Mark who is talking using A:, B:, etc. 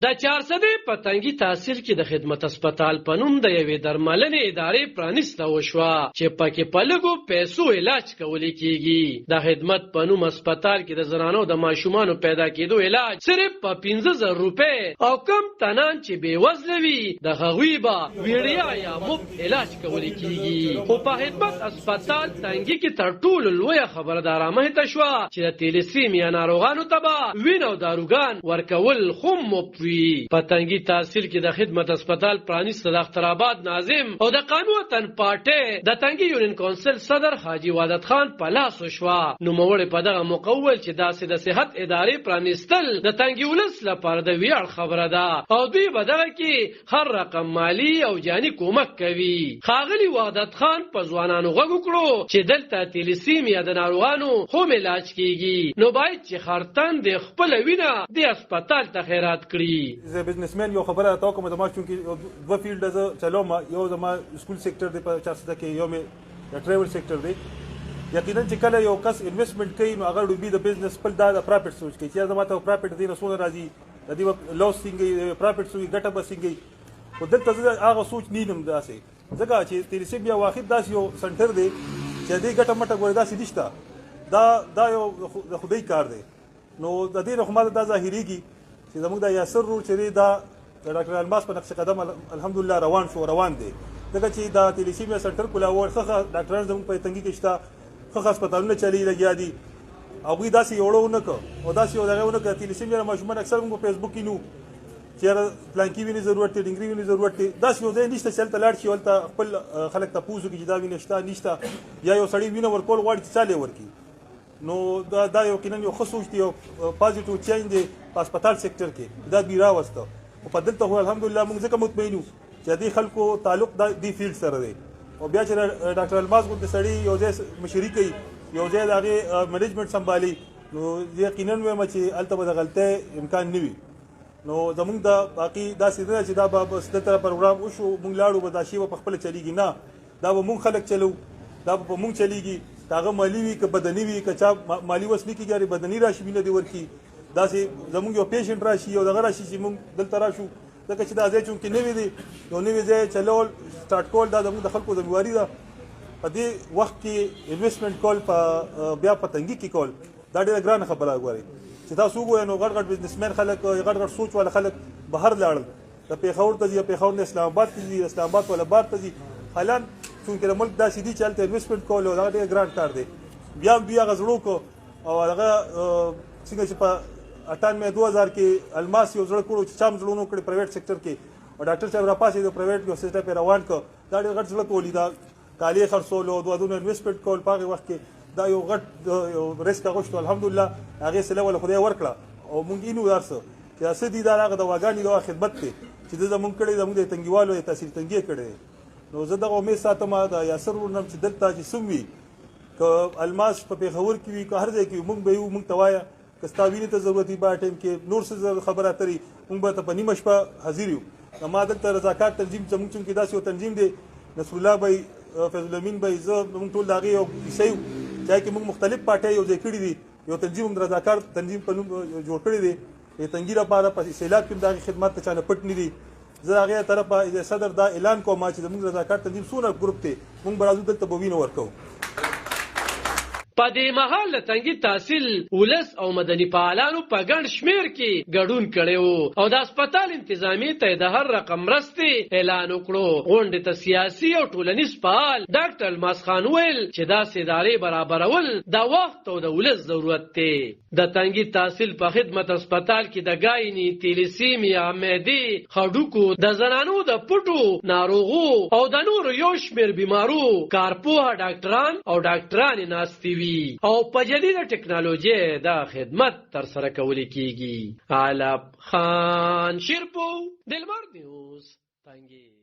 A: د چارسدې په تنګي تحصیل کې د خدمت هسپتال په نوم د یوې درملنې ادارې پرانیسته وشوه چې پکې په لږو پیسو علاج کولی کیږي. د خدمت په نوم هسپتال کې د زنانو د ماشومانو پیدا کېدو علاج صرف په 15,000 روپۍ او کم تنان چې بې وزله وي د هغوی به ویړیا یا مفت علاج کولی کیږي. خو په خدمت هسپتال تنګي کې تر ټولو لویه خبره دا رامخته شوه چې د تیلیسیمیا ناروغانو ته به وینه او داروګان ورکول خو مفت په تنګي تحصیل کې د خدمت هسپتال پرانیسته د اخترآباد ناظم او د قانون وطن پارټي د تنګي یونین کونسل صدر حاجی وادت خان په لاس وشوه. نوموړي په دغه مقول چې داسې د صحت ادارې پرانیستل د تنګي ولس لپاره د ویاړ خبره ده او دوی په دغه کې هر رقم مالی او جاني کومک کوي. ښاغلي وادت خان په ځوانانو غږ وکړو چې دلته تیلیسیمیا د ناروغانو هم علاج کیږي نو باید چې خرطن د خپل وینه د هسپتال ته خیرات کړي.
B: زه بزنسمن یو خبره راته کوم د ما چونکې دوه فیلډ زه چلوم یو زما سکول سېکټر دی په 400 کې یو مې د ټریول سېکټر دی. یقینا چې کله یو کس انویسټمنټ کوي نو هغه ډوبي د بزنس خپل د پراپرټ سوچ کوي چې زما ته پراپرټ دی نو څونه راځي د دې لوس څنګه پراپرټ سوي ګټه به څنګه خو دلته زه هغه سوچ نیم داسې ځکه چې تیلیسیمیا واحد داسې یو سنټر دی چې دې ګټه مټه ګورې داسې نشته دا یو د خدای کار دی. نو د دې نه خو ما دا ظاهریږي چې زموږ د یاسر رور چې دا د ډاکټر الماس په نقش قدم الحمدلله روان دی ځکه چې دا تیلیسیمیا سنټر کولاوړ ښه ډاکټران زموږ په تنګي کې شته ښه هسپتالونه چلی لګیا دي هغوی داسې یوړه ونه کړه او داسې یو دغه ونه کړه. تیلیسیمیا ماشومان اکثر موږ په فیسبوک کې نو چې پلانکي وینې ضرورت دی ډنګري وینې ضرورت دی داسې یو ځای نشته چې هلته لاړ شي هلته خپل خلک تپوس وکړي چې دا وینه شته نشته یا یو سړی وینه ورکول غواړي چې چا ورکړي. نو دا یقینا یو ښه سوچ دی او پازیټیو چینج دی په هسپتال سېکټر کې دا دوی راوسته او په دلته خو الحمدلله موږ ځکه مطمئن یو چې دې خلکو تعلق دې فیلډ سره دی او بیا چې ډاکټر الماس غوندې سړي یو ځای مشري کوي یو ځای د هغې منیجمنټ سمبالي نو یقینا وایم چې هلته به د غلطۍ امکان نه وي. نو زموږ د باقي داسې نه چې دا به دلته پروګرام وشو موږ لاړو به دا شی به پخپله چلیږي نه دا به موږ خلک چلو دا به په موږ چلیږي هغه مالی وي که بدني وي که چا مالی وس نه کېږي بدني راشي وینه دې ورکړي داسې زموږ یو پیشنټ راشي یو دغه راشي چې موږ دلته راشو ځکه چې دا ځای چونکې نوی دی یو نوی ځای چلول سټارټ کول دا زموږ د خلکو ذمهواري ده. په دې وخت کې انویسټمنټ کول په بیا په تنګي کې کول دا ډېره ګرانه خبره ګورئ چې تاسو وګورئ نو غټ بزنسمین خلک غټ سوچ والا خلک بهر لاړل د پېښور ته ځي پېښور نه اسلام آباد ته ځي اسلام آباد والا بار ته ځي حالان چونکې د ملک داسې دي چې هلته انویسټمنټ کول او هغه ډېر ګران کار دی. بیا هغه زړو کو او هغه څنګه چې په 98-2000 کې الماس یو زړه کړو چې چا هم زړونه وکړي پرایویټ سېکټر کې او ډاکټر صاحب راپاسې د پرایویټ یو سیسټم پې روان کړ دا ډېر غټ زړه کولی دا کالي خرڅول او دودونه انویسټمنټ کول په هغې وخت کې دا یو غټ یو ریسک اغوښتو الحمدلله هغې سله وله خدای ورکړه او موږ اینو هر څه چې څه دي دا هغه د واګانې دغه خدمت دی چې ده زموږ کړی زموږ د تنګیوالو د تحصیل تنګي کړی. نو زه دغه امید ساتم د یاسر ورنم چې دلته چې سم وي که الماس په پېښور کې وي که هر ځای کې موږ به یو موږ ته وایه که ستا وینې ته ضرورت وي په ټایم کې نور څه خبره اتري موږ به ته په نیمه شپه حاضر یو. ما دلته رضاکار تنظیم زموږ چونکې داسې یو تنظیم دی نصر الله بی فیض الامین بی زه موږ ټول د هغې یو کیسه یو چې کې موږ مختلف پارټۍ یو ځای کړي دي یو تنظیم هم د رضاکار تنظیم په نوم جوړ کړی دی د تنګي لپاره په سیلاب کې هم د هغې خدمات ته چا نه پټ نه دي. زه هغې طرفه صدر دا اعلان کوم چې زموږ رضاکار تنظیم څونه ګروپ دی موږ به راځو دلته به وینه ورکوو.
A: په دې مهال د تنګي تحصیل ولس او مدني فعالانو په ګڼ شمیر کې ګډون کړی وو او د هسپتال انتظامي ته د هر رقم مرستې اعلان وکړو. غونډې ته سیاسي او ټولنیز فعال ډاکټر الماس خان ویل چې داسې ادارې برابرول د وخت او د ولس ضرورت دی. د تنګي تحصیل په خدمت هسپتال کې د ګایني تیلیسیمیا معدې هډوکو د زنانو د پټو ناروغو او د نورو یو شمېر بیمارو کارپوهه ډاکټران او ډاکټرانې ناستې وي او په جدیده ټکنالوژي دا خدمت تر سره کولی کیږي. علب خان شیرپو دلمر نیوز تنګي.